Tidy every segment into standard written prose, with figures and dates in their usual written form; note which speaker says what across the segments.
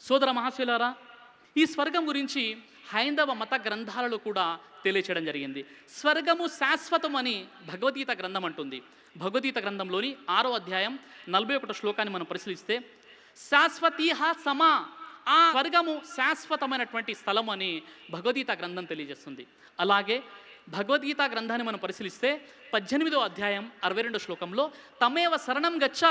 Speaker 1: సోదర మహాశయులారా, ఈ స్వర్గం గురించి హైందవ మత గ్రంథాలలో కూడా తెలియచేయడం జరిగింది. స్వర్గము శాశ్వతం అని భగవద్గీత గ్రంథం అంటుంది. భగవద్గీత గ్రంథంలోని 6వ అధ్యాయం 41వ శ్లోకాన్ని మనం పరిశీలిస్తే, శాశ్వతీహ సమా, ఆ స్వర్గము శాశ్వతమైనటువంటి స్థలం అని భగవద్గీత గ్రంథం తెలియజేస్తుంది. అలాగే భగవద్గీత గ్రంథాన్ని మనం పరిశీలిస్తే 18వ అధ్యాయం 62వ శ్లోకంలో, తమేవ శరణం గచ్చ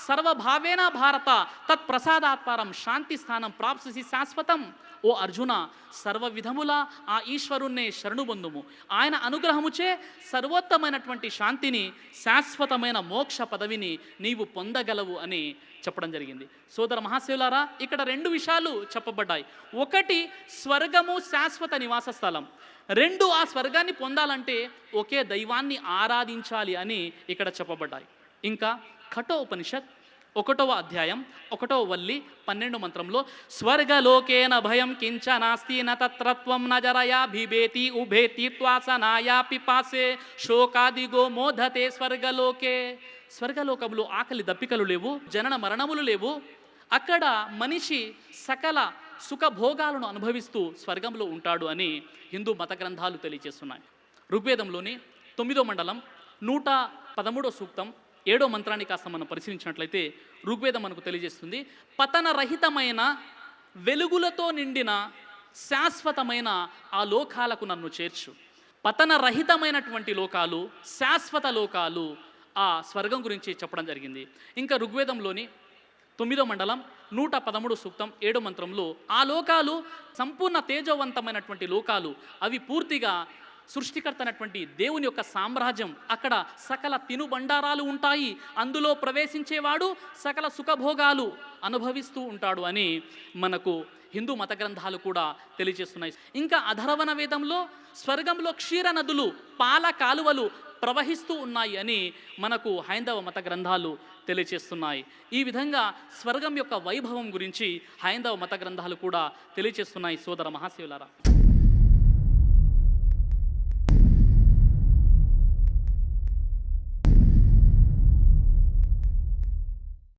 Speaker 1: సర్వభావేన భారత తత్ ప్రసాదాత్పరం శాంతి స్థానం ప్రాప్సిసి శాశ్వతం. ఓ అర్జున, సర్వ విధముల ఆ ఈశ్వరుణ్ణే శరణు పొందుము, ఆయన అనుగ్రహముచే సర్వోత్తమైనటువంటి శాంతిని, శాశ్వతమైన మోక్ష పదవిని నీవు పొందగలవు అని చెప్పడం జరిగింది. సోదర మహాశయులారా, ఇక్కడ 2 విషయాలు చెప్పబడ్డాయి. ఒకటి, స్వర్గము శాశ్వత నివాస స్థలం. 2, ఆ స్వర్గాన్ని పొందాలంటే ఒకే దైవాన్ని ఆరాధించాలి అని ఇక్కడ చెప్పబడ్డాయి. ఇంకా కఠోపనిషత్ 1వ అధ్యాయం 1వ వల్లి 12వ మంత్రంలో, స్వర్గలోకేన భయం కించ నాస్తి న తత్రత్వం న జరయా బిభేతి ఉభే తీర్త్వాసనాయా పిపాసే శోకాదిగో మోధతే స్వర్గలోకే. స్వర్గలోకములు ఆకలి దప్పికలు లేవు, జనన మరణములు లేవు. అక్కడ మనిషి సకల సుఖభోగాలను అనుభవిస్తూ స్వర్గంలో ఉంటాడు అని హిందూ మత గ్రంథాలు తెలియజేస్తున్నాయి. ఋగ్వేదంలోని 9వ మండలం 113వ సూక్తం 7వ మంత్రాన్ని కాస్త మనం పరిశీలించినట్లయితే, ఋగ్వేదం మనకు తెలియజేస్తుంది, పతనరహితమైన వెలుగులతో నిండిన శాశ్వతమైన ఆ లోకాలకు నన్ను చేర్చు. పతనరహితమైనటువంటి లోకాలు, శాశ్వత లోకాలు, ఆ స్వర్గం గురించి చెప్పడం జరిగింది. ఇంకా ఋగ్వేదంలోని 9వ మండలం 113వ సూక్తం 7వ మంత్రంలో, ఆ లోకాలు సంపూర్ణ తేజవంతమైనటువంటి లోకాలు, అవి పూర్తిగా సృష్టికర్త అయినటువంటి దేవుని యొక్క సామ్రాజ్యం. అక్కడ సకల తినుబండారాలు ఉంటాయి, అందులో ప్రవేశించేవాడు సకల సుఖభోగాలు అనుభవిస్తూ ఉంటాడు అని మనకు హిందూ మత గ్రంథాలు కూడా తెలియజేస్తున్నాయి. ఇంకా అధర్వణ వేదంలో స్వర్గంలో క్షీర నదులు, పాల కాలువలు ప్రవహిస్తూ ఉన్నాయి అని మనకు హైందవ మత గ్రంథాలు తెలియచేస్తున్నాయి. ఈ విధంగా స్వర్గం యొక్క వైభవం గురించి హైందవ మత గ్రంథాలు కూడా తెలియచేస్తున్నాయి. సోదర మహాశయులారా.